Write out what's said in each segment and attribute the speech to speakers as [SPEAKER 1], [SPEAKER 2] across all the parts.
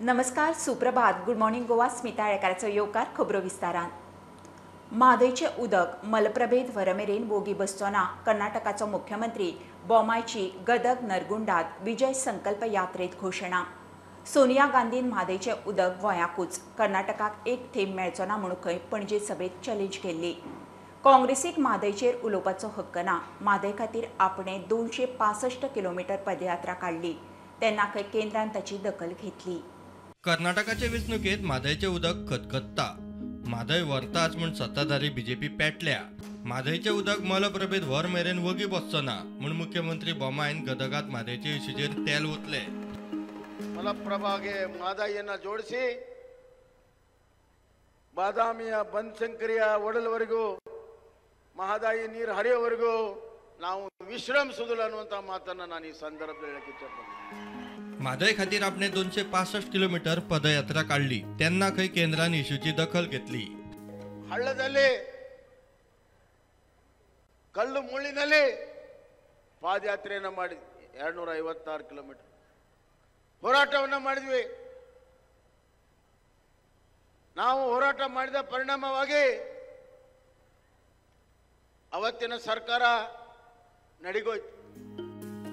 [SPEAKER 1] नमस्कार, सुप्रभात. Good morning Goa. Smita येळकाराचो येवकार खबरो विस्तारान. म्हादयचे उदक मलप्रभेद वरमेरेन बोगी बसचो ना. कर्नाटकाचो मुख्यमंत्री बोमायची गदग नरगुंडात विजय संकल्प यात्रेत घोशणा. सोनिया गांधीन म्हादयचे उदक गोंयाकूच, कर्नाटकाक एक थेंब मेळचो ना म्हणून खंय पणजे सभेत चॅलेंज केल्ली. काँग्रेसीक म्हादयचेर उलोवपाचो हक्क ना. म्हादय खातीर आपणे 265 किलोमीटर पदयात्रा काढली तेन्ना खंय केंद्रान ताची दखल घेतली.
[SPEAKER 2] कर्नाटकाचे वेंचणुकेत म्हादयचे उदक खतखत्ता. म्हादय व्हरताच म्हूण सत्ताधारी बीजेपी पेटल्या. म्हादयचे उदक मलप्रभेद व्हर मेरेन वगी बसचो ना म्हूण मुख्यमंत्री बोमायन गदगात म्हादयचे इशूचेर तेल ओतले.
[SPEAKER 3] ಮಲಪ್ರಭಾಗೆ ಮಾದಾಯಿಯನ್ನ ಜೋಡಿಸಿ ಬಾದಾಮಿಯ ಬನಶಂಕರಿಯ ಒಡಲ್ವರೆಗೂ ಮಹದಾಯಿ ನೀರು ಹರಿಯೋವರೆಗೂ ನಾವು ವಿಶ್ರಮಿಸುವುದಿಲ್ಲ ಅನ್ನುವಂತ ಮಾತನ್ನ ನಾನು ಈ ಸಂದರ್ಭದಲ್ಲಿ ಹೇಳಕ್ಕೆ ಇಚ್ಛೆಪಡ್ತೀನಿ.
[SPEAKER 2] म्हादय खातीर आपणे 265 किलोमीटर पदयात्रा काढली तेन्ना खंय केंद्रान इशूची दखल घेतली.
[SPEAKER 3] ಹಳ್ಳದಲ್ಲಿ ಕಲ್ಲು ಮುಳ್ಳಿನಲ್ಲಿ ಪಾದಯಾತ್ರೆಯನ್ನ ಮಾಡಿ 256 ಕಿಲೋಮೀಟರ್ ಹೋರಾಟವನ್ನ ಮಾಡಿದ್ವಿ. ನಾವು ಹೋರಾಟ ಮಾಡಿದ ಪರಿಣಾಮವಾಗಿ ಅವತ್ತಿನ ಸರ್ಕಾರ ನಡಿಗೋಯ್ತು.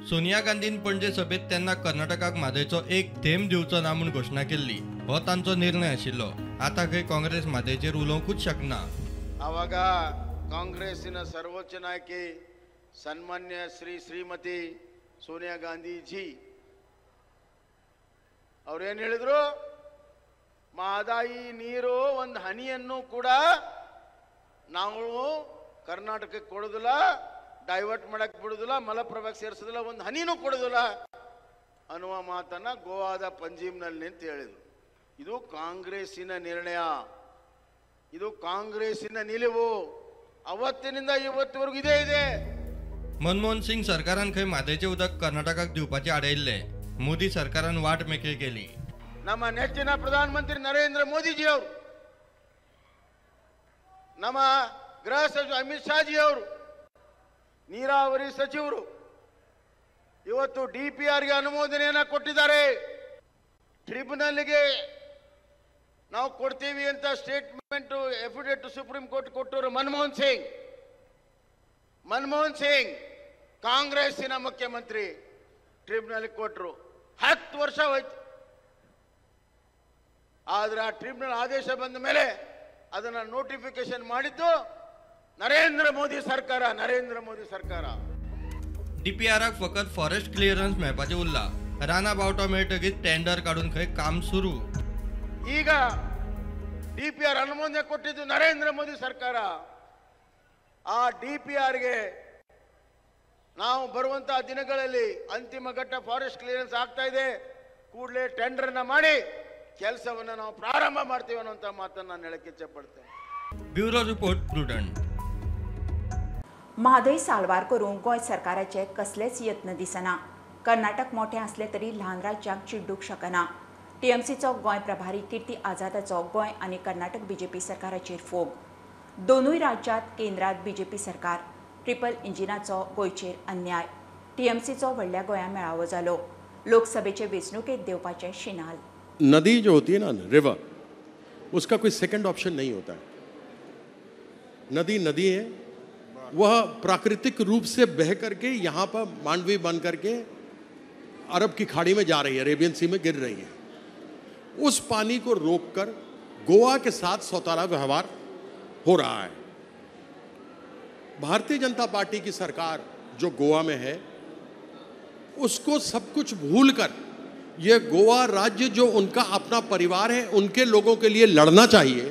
[SPEAKER 2] सोनिया गांधीन पणजे सभेत तेन्ना कर्नाटकाक म्हादयचो एक थेंब दिवचो ना म्हूण घोशणा केल्ली. हो तांचो निर्णय आशिल्लो. आता खंय काँग्रेस म्हादयचेर उलोवंकूच शकना.
[SPEAKER 3] ಆವಾಗ ಕಾಂಗ್ರೆಸ್ಸಿನ ಸರ್ವೋಚ್ಚ ನಾಯಕಿ ಸನ್ಮಾನ್ಯ ಶ್ರೀಮತಿ ಸೋನಿಯಾ ಗಾಂಧೀಜಿ ಅವ್ರೇನು ಹೇಳಿದ್ರು, ಮಹದಾಯಿ ನೀರು ಒಂದು ಹನಿಯನ್ನು ಕೂಡ ನಾವು ಕರ್ನಾಟಕಕ್ಕೆ ಕೊಡೋದಿಲ್ಲ, ಡೈವರ್ಟ್ ಮಾಡಕ್ ಬಿಡುದಿಲ್ಲ, ಮಲಪ್ರಭಾಗೆ ಸೇರಿಸೋದಿಲ್ಲ, ಒಂದು ಹನಿನೂ ಕೊಡೋದಿಲ್ಲ ಅನ್ನುವ ಮಾತನ್ನ ಗೋವಾದ ಪಂಜೀಮ್ನಲ್ಲಿ ನಿಂತು ಹೇಳಿದ್ರು. ಇದು ಕಾಂಗ್ರೆಸ್ಸಿನ ನಿರ್ಣಯ, ಇದು ಕಾಂಗ್ರೆಸ್ಸಿನ ನಿಲುವು. ಅವತ್ತಿನಿಂದ ಇವತ್ತಿವರೆಗೂ ಇದೇ ಇದೆ.
[SPEAKER 2] मनमोहन सिंग सरकारान खंय म्हादयचे उदक कर्नाटकाक दिवपाचे आडयल्ले. मोदी सरकारान वाट मेकळी केली.
[SPEAKER 3] ನಮ್ಮ ನೆಚ್ಚಿನ ಪ್ರಧಾನಮಂತ್ರಿ ನರೇಂದ್ರ ಮೋದಿಜಿ ಅವರು, ನಮ್ಮ ಗೃಹ ಸಚಿವ ಅಮಿತ್ ಶಾಜಿ ಅವರು, ನೀರಾವರಿ ಸಚಿವರು ಇವತ್ತು DPRಗೆ ಅನುಮೋದನೆಯನ್ನ ಕೊಟ್ಟಿದ್ದಾರೆ. ಟ್ರಿಬ್ಯುನಲ್ಗೆ ನಾವು ಕೊಡ್ತೀವಿ ಅಂತ ಸ್ಟೇಟ್ಮೆಂಟ್ ಎಫಿಡೇಟ್ ಸುಪ್ರೀಂ ಕೋರ್ಟ್ ಕೊಟ್ಟರು ಮನಮೋಹನ್ ಸಿಂಗ್ ಕಾಂಗ್ರೆಸ್ಸಿನ ಮುಖ್ಯಮಂತ್ರಿ ಟ್ರಿಬ್ಯುನಲ್ ಕೊಟ್ಟರು. 10 ವರ್ಷ ಹೋಯ್ತು. ಆದ್ರೆ ಆ ಟ್ರಿಬ್ಯುನಲ್ ಆದೇಶ ಬಂದ ಮೇಲೆ ಅದನ್ನ ನೋಟಿಫಿಕೇಶನ್ ಮಾಡಿದ್ದು नरेंद्र मोदी सरकार.
[SPEAKER 2] DPRक फकत फॉरेस्ट क्लिअरन्स मेळपाचे उरला. राना बावटो मेळटकीच टेंडर काढून खंय काम सुरू.
[SPEAKER 3] ಈಗ DPR ಅನುಮೋದನೆ ಕೊಟ್ಟಿದ್ದು ನರೇಂದ್ರ ಮೋದಿ ಸರ್ಕಾರ. ಆ DPRಗೆ ನಾವು ಬರುವಂತಹ ದಿನಗಳಲ್ಲಿ ಅಂತಿಮ ಘಟ್ಟ ಫಾರೆಸ್ಟ್ ಕ್ಲಿಯರೆನ್ಸ್ ಆಗ್ತಾ ಇದೆ, ಕೂಡಲೇ ಟೆಂಡರ್ ನ ಮಾಡಿ ಕೆಲಸವನ್ನ ನಾವು ಪ್ರಾರಂಭ ಮಾಡ್ತೀವಿ ಅನ್ನುವಂತ ಮಾತನ್ನ ನಾನು ಹೇಳಕ್ಕೆ ಇಚ್ಛೆಪಡ್ತೇನೆ.
[SPEAKER 2] Bureau report Prudent.
[SPEAKER 1] म्हादय साल्वार करूंक गोंय सरकाराचे कसलेच यत्न दिसना. कर्नाटक मोठे असले तरी ल्हान राज्याक चिड्डूक शकना. TMCचो गोंय प्रभारी कीर्ती आझादाचो गोंय आनी कर्नाटक BJP सरकाराचेर फोग. दोनूय राज्यांत केंद्रांत BJP सरकार. ट्रिपल इंजिनाचो गोंयचेर अन्याय. TMCचो व्हडल्या गोंया मेळावो जालो. लोकसभेचे वेंचणुकेत देवपाचे शिनाल.
[SPEAKER 4] नदी जो होती है ना, रिवर, उसका कोई सेकंड ऑप्शन नहीं होता है. नदी है, वह प्राकृतिक रूप से बह करके यहाँ पर मांडवी बन करके अरब की खाड़ी में जा रही है, अरेबियन सी में गिर रही है. उस पानी को रोककर गोवा के साथ सौतेला व्यवहार हो रहा है. भारतीय जनता पार्टी की सरकार जो गोवा में है, उसको सब कुछ भूलकर ये गोवा राज्य जो उनका अपना परिवार है, उनके लोगों के लिए लड़ना चाहिए.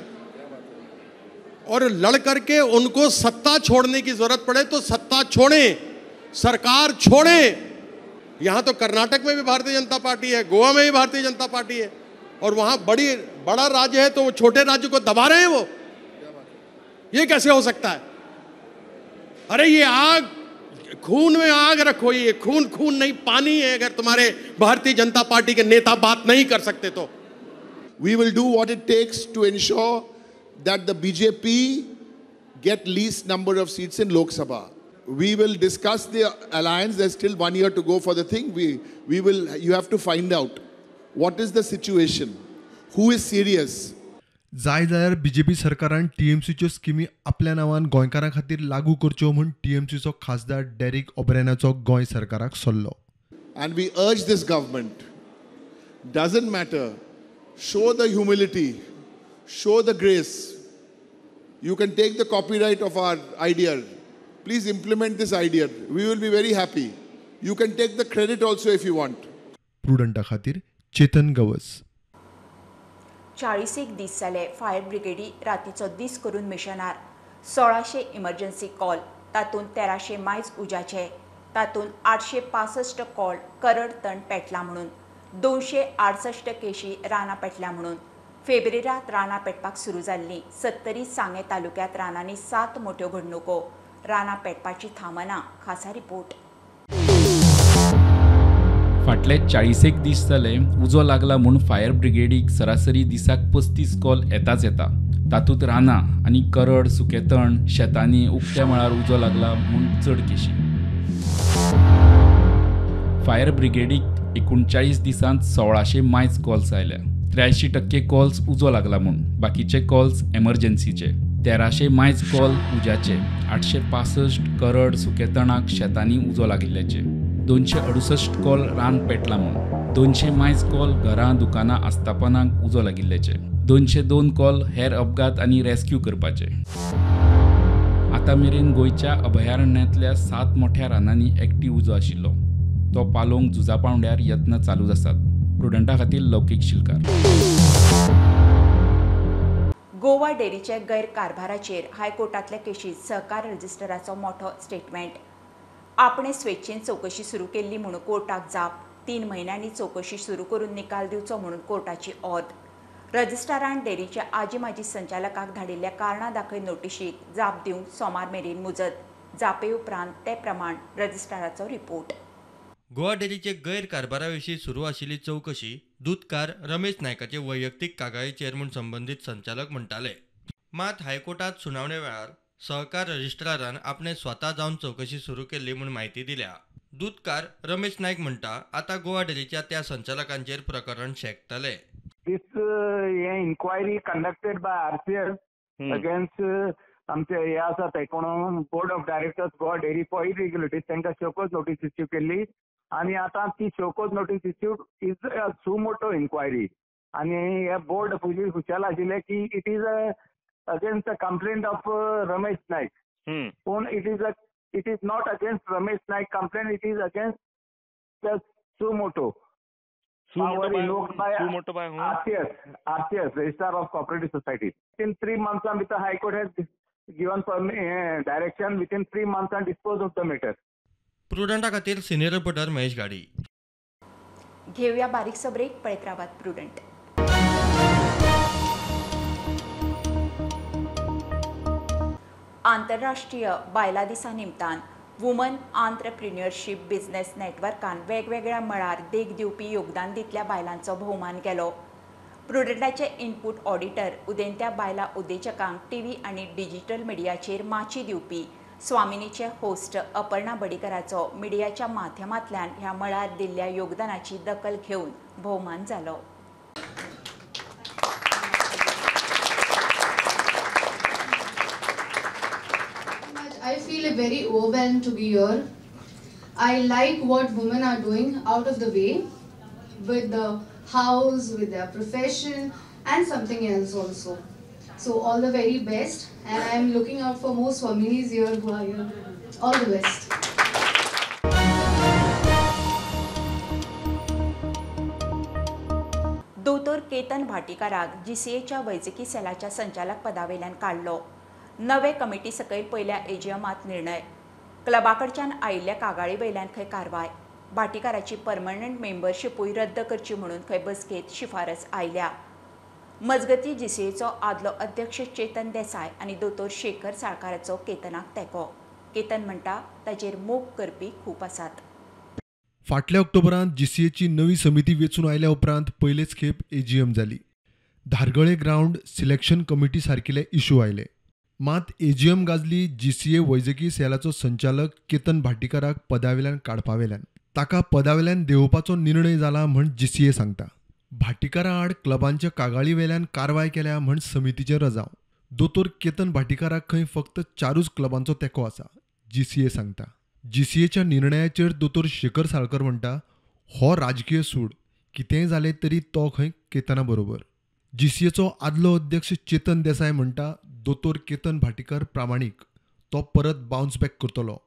[SPEAKER 4] और लड़ करके उनको सत्ता छोड़ने की जरूरत पड़े तो सत्ता छोड़ें, सरकार छोड़ें. यहां तो कर्नाटक में भी भारतीय जनता पार्टी है, गोवा में भी भारतीय जनता पार्टी है, और वहां बड़ा राज्य है तो वो छोटे राज्य को दबा रहे हैं. वो ये कैसे हो सकता है? अरे ये आग, खून में आग रखो. ये खून नहीं, पानी है. अगर तुम्हारे भारतीय जनता पार्टी के नेता बात नहीं कर सकते तो
[SPEAKER 5] we will do what it takes to ensure that the BJP get least number of seats in Lok Sabha. We will discuss the alliance. There's still 1 year to go for the thing. You have to find out what is the situation, who is serious.
[SPEAKER 6] जाय जाल्यार BJP सरकारान टीएमसीच्यो स्किमी आपल्या नांवान गोंयकारां खातीर लागू करच्यो म्हूण टीएमसीचो खासदार डेरिक ओब्रायनाचो गोंय सरकाराक सल्लो.
[SPEAKER 5] And we urge this government, doesn't matter, show the humility, show the grace. You can take the copyright of our idea. Please implement this idea. We will be very happy. You can take the credit also if you want.
[SPEAKER 6] प्रुडंटा खातीर चेतन गवस.
[SPEAKER 1] 41 दीस जाले fire ब्रिगेडी रातीचो दीस करून मिशनार. 1600 emergency call, तातूंत 1300 मायज उज्याचे, तातूंत 865 call करड तण पेटला म्हणून, 268 केशी रानां पेटल्या म्हणून. फेब्रेरांत रानां पेटपाक सुरू जाल्लीं. 70 सांगे तालुक्यांत रानांनी 7 मोठ्यो घडणुको. रानां पेटपाची थांबना. खासा रिपोर्ट.
[SPEAKER 7] फाटले 40 दीस जाले उजो लागला म्हूण फायर ब्रिगेडीक सरासरी दिसाक 35 कॉल येताच येता. तातूंत रानां आनी करड, सुकेतण, शेतांनी उक्त्या मळार उजो लागला म्हूण चड केशी. फायर ब्रिगेडीक 39 दिसांत 1600 मायज कॉल्स आयल्या. 83% कॉल्स उजो लागला म्हूण, बाकीचे कॉल्स एमर्जन्सीचे. 1300 मायज कॉल उज्याचे, 865 करड, सुकेतणाक, शेतांनी उजो लागिल्ल्याचे. 268 कॉल रान पेटला म्हूण, 200 मायज कॉल घरां, दुकानां, आस्थापनांक उजो लागिल्ल्याचे. 202 कॉल हेर अपघात आनी रेस्क्यू करपाचे. आतां मेरेन गोंयच्या अभयारण्यांतल्या 7 मोठ्या रानांनी एक्टीव उजो आशिल्लो. तो पालोवंक झुजा पावंड्यार यत्न चालूच आसात. प्रुडंटा खातीर लौकीक शिलकार.
[SPEAKER 1] गोवा डेरीचे गैरकारभाराचेर हायकोर्टातल्या केशीत सहकार रजिस्ट्राराचो मोठो स्टेटमेंट. आपणे स्वेच्छेन चौकशी सुरू केल्ली म्हणून कोर्टाक जाप. 3 म्हयन्यांनी चौकशी सुरू करून निकाल दिवचो म्हणून कोर्टाची ऑर्द. रजिस्ट्रारान डेरीच्या आजी माजी संचालकाक धाडिल्ल्या कारणां दाखय नोटिशीक जाप दिवंक सोमार मेरेन मुजत. जापे उपरांत ते प्रमाण रजिस्ट्राराचो रिपोर्ट.
[SPEAKER 2] गोवा डेरीचे गैरकारभाराविशीं सुरू आशिल्ली चौकशी दूदकार रमेश नायकाचे वैयक्तीक कागाळीचेर म्हूण संबंदीत संचालक म्हणटाले. मात हायकोर्टात सुनावणे वेळार सहकार रजिस्ट्रारान आपणे स्वता जावन चौकशी सुरू केल्ली म्हूण म्हायती दिल्या. दूदकार रमेश नायक म्हणटा आतां गोवा डेरीच्या त्या संचालकांचेर प्रकरण शेकतले.
[SPEAKER 8] This inquiry conducted by RCS against आमचे हे आसा ते कोण board of directors Goa dairy for irregularities तांकां शोकोज नोटीस इश्यू केल्ली आनी आतां ती show cause notice issue is suo motu inquiry आनी हे बोर्ड खुशाल आशिल्ले की it is against the complaint of Ramesh Naik. पूण it is not against Ramesh Naik complaint, it is against the suo motu. RCS, Registrar of Cooperative Societies. Within 3 months भितर High Court has given direction within 3 months and dispose of the matter.
[SPEAKER 2] प्रुडंटा खातीर senior reporter Mahesh गाडी.
[SPEAKER 1] घेऊया बारीकसो break. पळयत रावात prudent. आंतरराष्ट्रीय बायला दिसा निमतान वुमन आंत्रप्रिन्युअरशीप बिझनेस नेटवर्कान वेगवेगळ्या मळार देख दिवपी योगदान दितल्या बायलांचो भोवमान केलो. प्रुडंटाचे इनपूट ऑडिटर उदेंत्या बायला उद्देजकांक टीव्ही आनी डिजिटल मिडियाचेर माची दिवपी स्वामिनीचे होस्ट अपर्णा बडीकराचो मिडियाच्या माध्यमांतल्यान ह्या मळार दिल्ल्या योगदानाची दखल घेवन भोवमान जालो.
[SPEAKER 9] I feel very overwhelmed to be here. I like what women are doing out of the way with the house, with their profession and something else also. So all the very best, and I am looking out for more Swaminis here who are here. All the best.
[SPEAKER 1] दोतोर केतन भाटीकाराक GCAच्या वैजकी सेलाच्या संचालक पदावेल्यान काडलो. नवे committee सकयल पयल्या एजीएमात निर्णय. क्लबाकडच्यान आयिल्ल्या कागाळी वयल्यान खंय कारवाय. भाटीकाराची परमनंट मेंबरशिपूय रद्द करची म्हणून खंय बसकेत शिफारस आयल्या. मजगती GCAचो आदलो अध्यक्ष चेतन देसाय आनी दोतोर शेखर साळकाराचो केतनाक तेंको. केतन म्हणटा ताचेर मोग करपी खूप आसात.
[SPEAKER 6] फाटल्या ऑक्टोबरांत GCAची नवी समिती वेचून आयल्या उपरांत पयलेच खेप एजीएम जाली. धारगळे ग्राउंड सिलेक्शन कमिटी सारकिले इश्यू आयले. मात एजीएम गाजली GCA वैजकी सेलाचो संचालक केतन भाटीकाराक पदावेल्यान काडपावेल्यान. ताका पदावेल्यान देंवोवपाचो निर्णय जाला म्हण GCA सांगता. भाटीकारा आड क्लबांच्या कागाळी वेल्यान कारवाय केल्या म्हण समितीचे रजाव. दोतोर केतन भाटीकाराक खंय फक्त 4 क्लबांचो तेंको आसा, GCA सांगता. GCAच्या निर्णयाचेर दोतोर शेखर साळकर म्हणटा, हो राजकीय सूड, कितेंय जालें तरी तो खंय केतना बरोबर. GCAचो आदलो अध्यक्ष चेतन देसाय म्हणटा, दोतोर केतन भाटीकार प्रामाणीक, तो परत बाउन्स बॅक करतलो.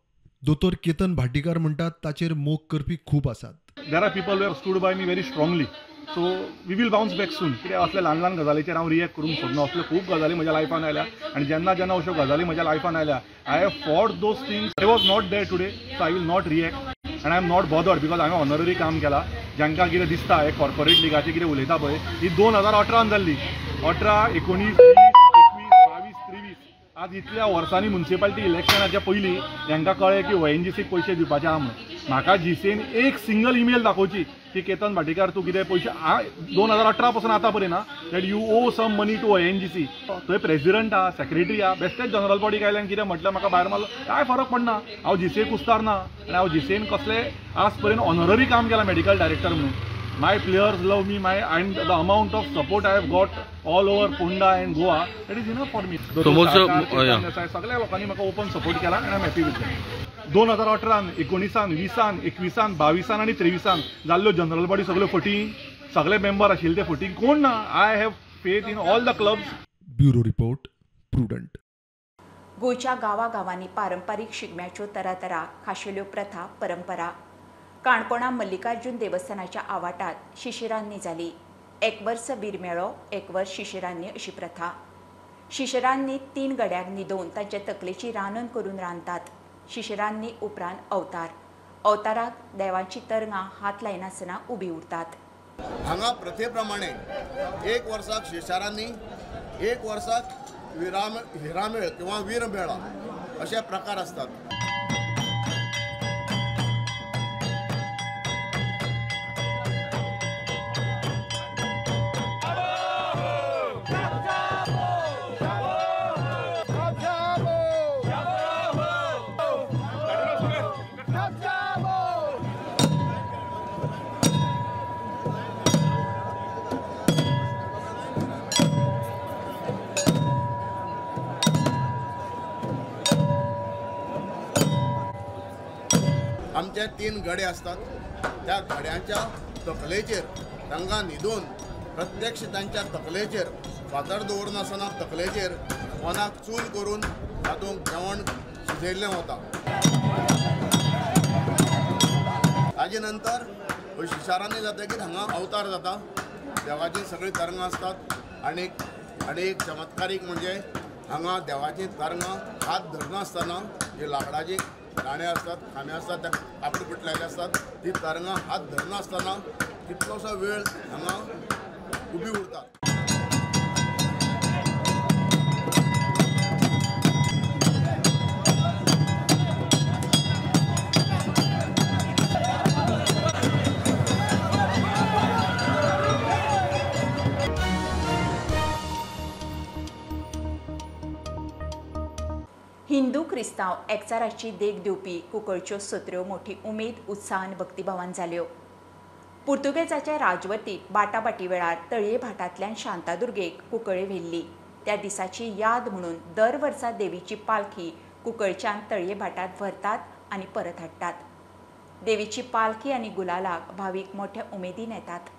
[SPEAKER 6] दोतोर केतन भाटीकार म्हणटात ताचेर मोग करपी खूब आसात.
[SPEAKER 10] There are people who have stood by me very strongly. So we will bounce back soon. कित्याक असल्या ल्हान ल्हान गजालीचेर हांव रिएक्ट करूंक सोदना. असल्यो खूब गजाली म्हज्या लायफान आयल्या आनी जेन्ना जेन्ना अश्यो गजाली म्हज्या लायफान आयल्या, I have fought those things. I was not there today, so I will not react आनी I am not bothered because हांवें ऑनररी काम केलां. जांकां कितें दिसता हे कॉर्पोरेट लिगाची कितें उलयता पळय, ही 2018 जाल्ली. 18, 19, 20, 21, 22, 23 आज इतल्या वर्सांनी म्युनिसिपालिटी इलेक्शनाच्या पयलीं हांकां कळ्ळें की ONGCक पयशे दिवपाचे आहा म्हणून. म्हाका GCAन एक सिंगल ईमेल दाखोवची की केतन भाटीकार तूं कितें पयशे 2018 पासून आतां पर्यंत ना that you owe some money to ONGC. थंय प्रेसिडेंट आहा, सेक्रेटरी आहा, बेस्टेच जनरल बॉडीक आयल्यान कितें म्हटलें म्हाका भायर मारलो, कांय फरक पडना. हांव GCAक कुस्तार ना आनी हांव GCAन कसलें आज पर्यंत ऑनररी काम केलां मेडिकल डायरेक्टर म्हणून. My players love me, and the amount of support I have got all over Ponda and Goa, that is enough for me. सगळ्या लोकांनी म्हाका ओपन सपोर्ट केला and I'm happy with that. 2018, 19, 20, 21, 22 आनी 23 जाल्ल्यो general body सगळ्यो फटींग, सगळे member आशिल्ले ते फटींग कोण ना. I have faith in all the clubs.
[SPEAKER 6] Bureau report, prudent.
[SPEAKER 1] गोंयच्या गांवागांवांनी पारंपारीक शिगम्याच्यो तरातरा, खाशेल्यो प्रथा, परंपरा काणकोणा मल्लिकार्जुन देवस्थानाच्या आवाठांत शिशिरान्नी जाली. 1 वर्स वीरमेळो, 1 वर्स शिशिरान्नी अशी प्रथा. शिशिरान्नी 3 गड्यांक न्हिदोवन तांचे तकलेची रांदण करून रांदतात. शिशिरान्नी उपरांत अवतार. अवताराक देवाची तरंगां हात लायनासतना उबी उरतात.
[SPEAKER 3] हांगा प्रथे प्रमाणे 1 वर्साक शिशारांनी, 1 वर्साक हिरामेळ किंवा वीरमेळा अशे प्रकार असतात. आमचे 3 गडे असतात. त्या गड्यांच्या तकलेचेर तांकां न्हिदून प्रत्यक्ष तांच्या तकलेचेर फातर दवरनासतना तकलेचेर कोणाक चूल करून तातूंत जेवण शिजयल्लें वता. ताजे नंतर शिशारांनी जातकीर हांगा अवतार जाता. देवाची सगळीं तरंगां असतात. आनी एक चमत्कारीक म्हणजे हांगा देवाची तरंगां हात धरनासतना जे लाकडाची गाणे असतात, खांबे असतात, त्या कापडी फुटलेले असतात, ती तरंगां हात धरनासतना कितलोसो वेळ हांगा उबी उरतात.
[SPEAKER 1] हिंदू क्रिस्तांव एकचाराची देख दिवपी कुंकळच्यो सत्र्यो मोठी उमेद, उत्साहान भक्तिभावान जाल्यो. पुर्तुगेजाच्या राजवटीत बाटाबाटी वेळार तळये भाटांतल्यान शांतादुर्गेक कुंकळे व्हेल्ली. त्या दिसाची याद म्हणून दर वर्सा देवीची पालखी कुंकळच्यान तळये भाटांत व्हरतात आनी परत हाडटात. देवीची पालखी आनी गुलालाक भावीक मोठ्या उमेदीन येतात.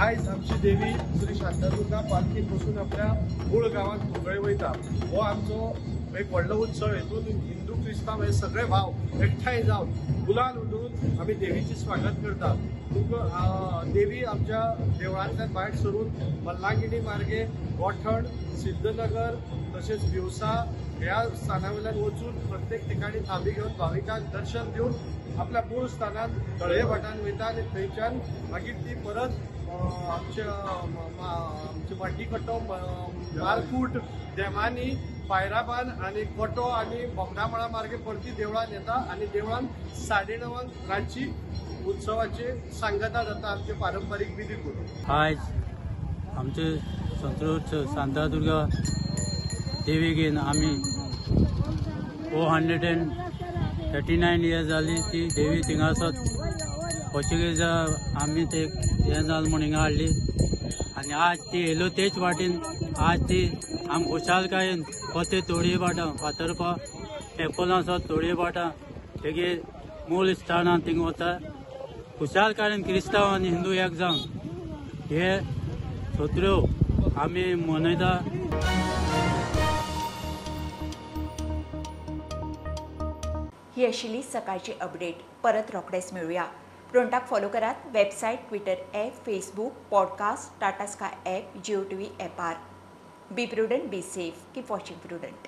[SPEAKER 11] आयज आमची देवी श्री शांतादुर्गा पालखीत बसून आपल्या मूळ गावात कुंकळे वयता. हो आमचो एक व्हडलो उत्सव. हेतून हिंदू क्रिस्तांव हे सगळे भाव एकठांय जावन गुलाल उडोवन आमी देवीची स्वागत करतात. देवी आमच्या देवळांतल्यान भायर सरून मल्लागिरी मार्गे गोठण, सिद्धनगर तशेंच दिवसा ह्या स्थानावयल्यान वचून प्रत्येक ठिकाणी थांबी घेवन भाविकांक दर्शन दिवन आपल्या मूळ स्थानांत तळये भाटान वयता आनी थंयच्यान मागीर ती परत आमचे माटी कट्टो, मालकूट, देमानी पायराबान आणि कोटो आणि बोगदामळा मार्गे परती देवळान येता आणि देवळान 9:30 रातची उत्सवाची सांगता जाता आमचे पारंपरिक विधी करून.
[SPEAKER 12] आज आमचे संतोष शांतादुर्गा देवीगेन आम्ही 439 इयर्स जाली ती देवी थिंगासत पोर्चुगेज आम्ही ते हे जाल म्हणून हिंगा हाडली आणि आज ती येलो तेच वाटेन आज ती आम खुशालकायेन कोते तोडये बाटा फातर्पा एकोलासत तोडये बाटा तेगे मूळ स्थानान थिंग वता खुशालकायेन क्रिस्तांव आनी हिंदू एक जावन हे सत्र्यो आमी मनयता.
[SPEAKER 1] ही आशिल्ली सकाळची अपडेट. परत रोखडेच मेळुया. फ्रंटाक फॉलो करात website, Twitter app, Facebook, podcast, Tata Sky app, Jio TV ॲपार. Be Prudent, be safe, keep watching prudent.